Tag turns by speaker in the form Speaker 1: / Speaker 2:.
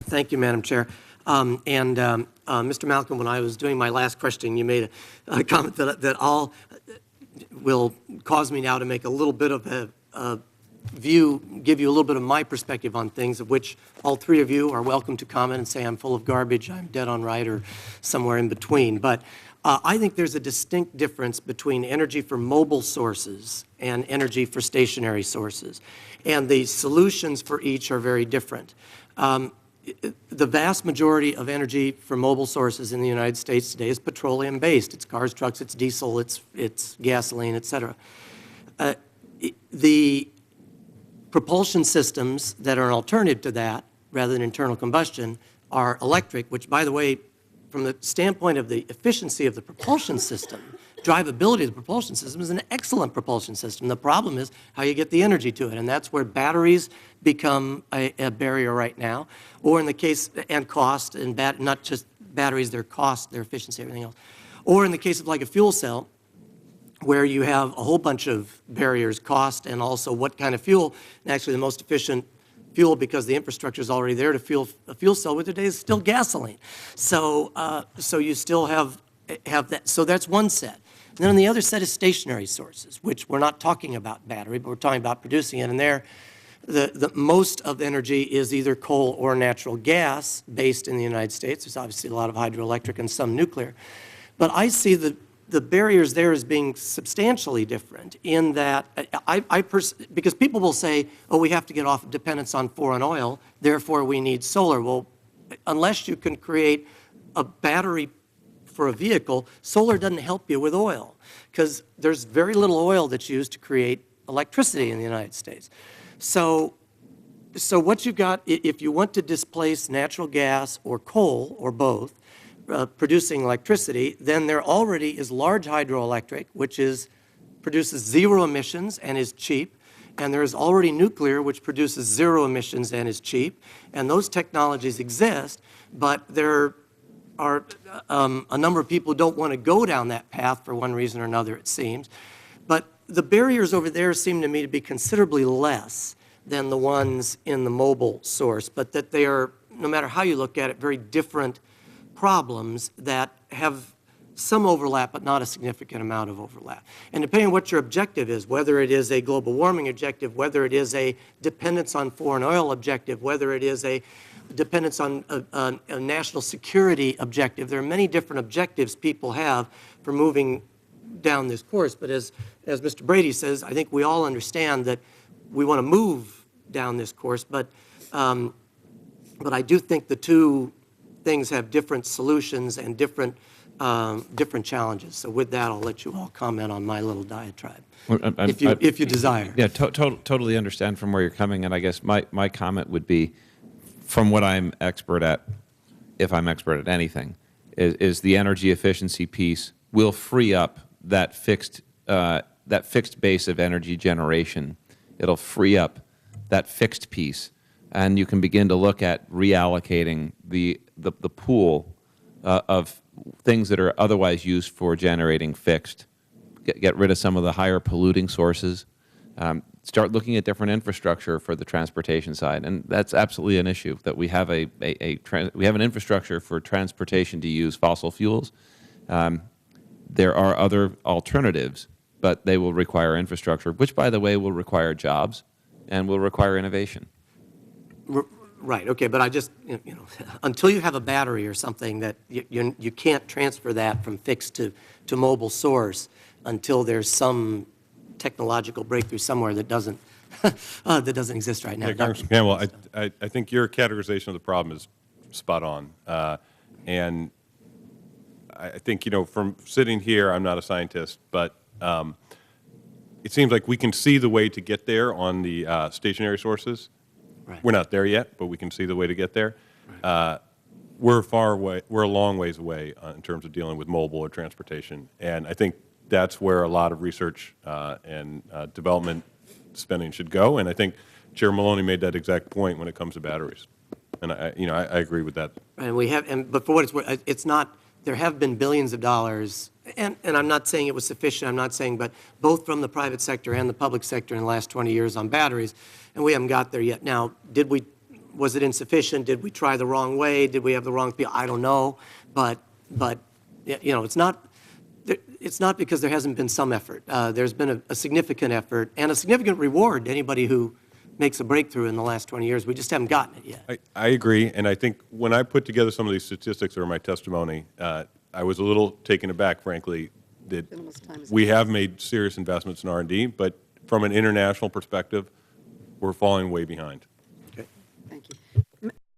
Speaker 1: Thank you, Madam Chair. Mr. Malcolm, when I was doing my last question, you made a comment that all will cause me now to make a little bit of a view, give you a little bit of my perspective on things, of which all three of you are welcome to comment and say I'm full of garbage, I'm dead on right, or somewhere in between. But I think there's a distinct difference between energy for mobile sources and energy for stationary sources. And the solutions for each are very different. The vast majority of energy for mobile sources in the United States today is petroleum-based. It's cars, trucks, it's diesel, it's gasoline, et cetera. The propulsion systems that are an alternative to that, rather than internal combustion, are electric, which, by the way, from the standpoint of the efficiency of the propulsion system, drivability of the propulsion system is an excellent propulsion system. The problem is how you get the energy to it, and that's where batteries become a barrier right now, or in the case, and cost, and not just batteries, their cost, their efficiency, everything else. Or in the case of like a fuel cell, where you have a whole bunch of barriers, cost, and also what kind of fuel, and actually the most efficient fuel, because the infrastructure is already there to fuel a fuel cell with today, is still gasoline. So, so you still have that. So that's one set. And then the other set is stationary sources, which we're not talking about battery, but we're talking about producing it. And there, the most of energy is either coal or natural gas based in the United States. There's obviously a lot of hydroelectric and some nuclear. But I see the barriers there as being substantially different in that because people will say, oh, we have to get off of dependence on foreign oil, therefore we need solar. Well, unless you can create a battery for a vehicle, solar doesn't help you with oil, because there's very little oil that's used to create electricity in the United States. So what you've got, if you want to displace natural gas or coal or both, producing electricity, then there already is large hydroelectric, which produces zero emissions and is cheap, and there is already nuclear, which produces zero emissions and is cheap, and those technologies exist, but there are a number of people who don't want to go down that path for one reason or another, it seems. But the barriers over there seem to me to be considerably less than the ones in the mobile source, but that they are, no matter how you look at it, very different problems that have some overlap, but not a significant amount of overlap. And depending on what your objective is, whether it is a global warming objective, whether it is a dependence on foreign oil objective, whether it is a dependence on a national security objective, there are many different objectives people have for moving down this course. But as Mr. Brady says, I think we all understand that we want to move down this course, but I do think the two things have different solutions and different challenges. So with that, I'll let you all comment on my little diatribe, if you desire.
Speaker 2: Yeah, totally understand from where you're coming, and I guess my comment would be, from what I'm expert at, if I'm expert at anything, is the energy efficiency piece will free up that fixed base of energy generation. It'll free up that fixed piece, and you can begin to look at reallocating the pool of things that are otherwise used for generating fixed. Get rid of some of the higher polluting sources. Start looking at different infrastructure for the transportation side, and that's absolutely an issue. That we have we have an infrastructure for transportation to use fossil fuels. There are other alternatives, but they will require infrastructure, which, by the way, will require jobs and will require innovation.
Speaker 1: Right. Okay. But I just, until you have a battery or something, that you can't transfer that from fixed to mobile source until there's some technological breakthrough somewhere that doesn't exist right now.
Speaker 3: Yeah, Congressman Campbell, I think your categorization of the problem is spot on, and I think from sitting here, I'm not a scientist, but it seems like we can see the way to get there on the stationary sources.
Speaker 1: Right.
Speaker 3: We're not there yet, but we can see the way to get there. Right. We're far away. We're a long ways away in terms of dealing with mobile or transportation, and I think that's where a lot of research and development spending should go. And I think Chair Maloney made that exact point when it comes to batteries, and I agree with that.
Speaker 1: And we have, but for what it's worth, it's not. There have been billions of dollars, and I'm not saying it was sufficient. I'm not saying, but both from the private sector and the public sector in the last 20 years on batteries, and we haven't got there yet. Now, was it insufficient? Did we try the wrong way? Did we have the wrong people? I don't know. But you know, it's not because there hasn't been some effort. There's been a significant effort and a significant reward to anybody who makes a breakthrough in the last 20 years. We just haven't gotten it yet.
Speaker 3: I agree, and I think when I put together some of these statistics or my testimony, I was a little taken aback, frankly, that we have made serious investments in R&D, but from an international perspective, we're falling way behind.
Speaker 1: Okay.
Speaker 4: Thank you.